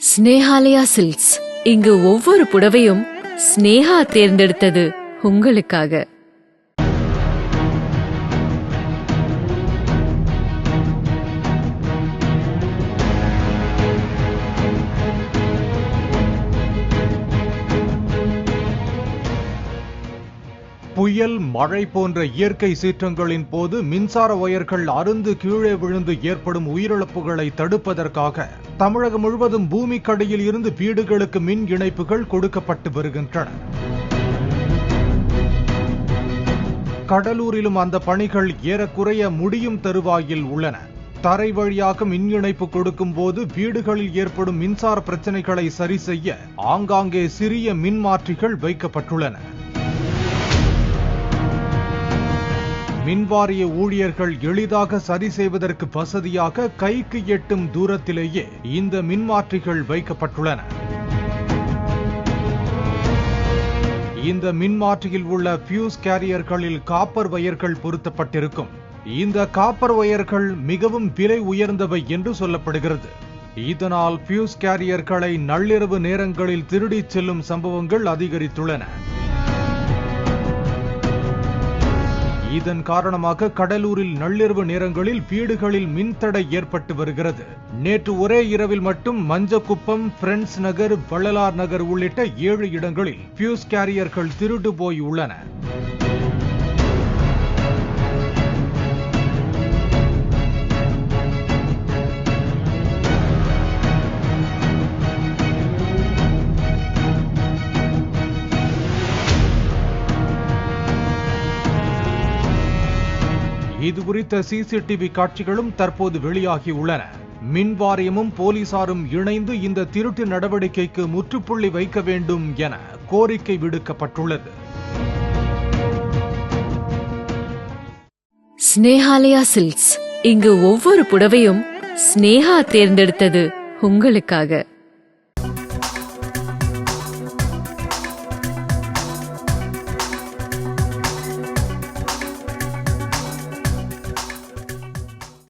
Snehalaya silks. இங்கு ஒவ்வொரு புடவையும் ஸ்னேஹா தேர்ந்தெடுத்தது உங்களுக்காக. புயல், மழை போன்ற இயற்கை சீற்றங்களின் போது மின்சார வயர்கள் அறுந்து கீழே விழுந்து ஏற்படும் உயிரிழப்புகளை தடுப்பதற்காக தமிழகம் முழுவதும் பூமிக்கடியில் இருந்து வீடுகளுக்கு மின் இணைப்புகள் கொடுக்கப்பட்டு வருகின்றன. கடலூரிலும் அந்த பணிகள் ஏறக்குறைய முடியும் தருவாயில் உள்ளன. தரை வழியாக மின் இணைப்பு கொடுக்கும் போது வீடுகளில் ஏற்படும் மின்சார பிரச்சனைகளை சரி செய்ய ஆங்காங்கே சிறிய மின்மாற்றிகள் வைக்கப்பட்டுள்ளன. மின்வாரிய ஊழியர்கள் எளிதாக சரி செய்வதற்கு வசதியாக கைக்கு எட்டும் தூரத்திலேயே இந்த மின்மாற்றிகள் வைக்கப்பட்டுள்ளன. இந்த மின்மாற்றியில் உள்ள பியூஸ் கேரியர்களில் காப்பர் வயர்கள் பொருத்தப்பட்டிருக்கும். இந்த காப்பர் வயர்கள் மிகவும் விலை உயர்ந்தவை என்று சொல்லப்படுகிறது. இதனால் பியூஸ் கேரியர்களை நள்ளிரவு நேரங்களில் திருடிச் செல்லும் சம்பவங்கள் அதிகரித்துள்ளன. இதன் காரணமாக கடலூரில் நள்ளிரவு நேரங்களில் வீடுகளில் மின்தடை ஏற்பட்டு வருகிறது. நேற்று ஒரே இரவில் மட்டும் மஞ்சக்குப்பம், பிரெண்ட்ஸ் நகர், வள்ளலார் நகர் உள்ளிட்ட 7 இடங்களில் பியூஸ் கேரியர்கள் திருடு போய் உள்ளன. இது குறித்த சிசிடிவி காட்சிகளும் தற்போது வெளியாகி உள்ளன. மின் வாரியமும் போலீசாரும் இணைந்து இந்த திருட்டு நடவடிக்கைக்கு முற்றுப்புள்ளி வைக்க வேண்டும் என கோரிக்கை விடுக்கப்பட்டுள்ளது. ஸ்னேஹாலயா சில்க்ஸ். இங்கு ஒவ்வொரு புடவையும் ஸ்னேஹா தேர்ந்தெடுத்தது உங்களுக்காக.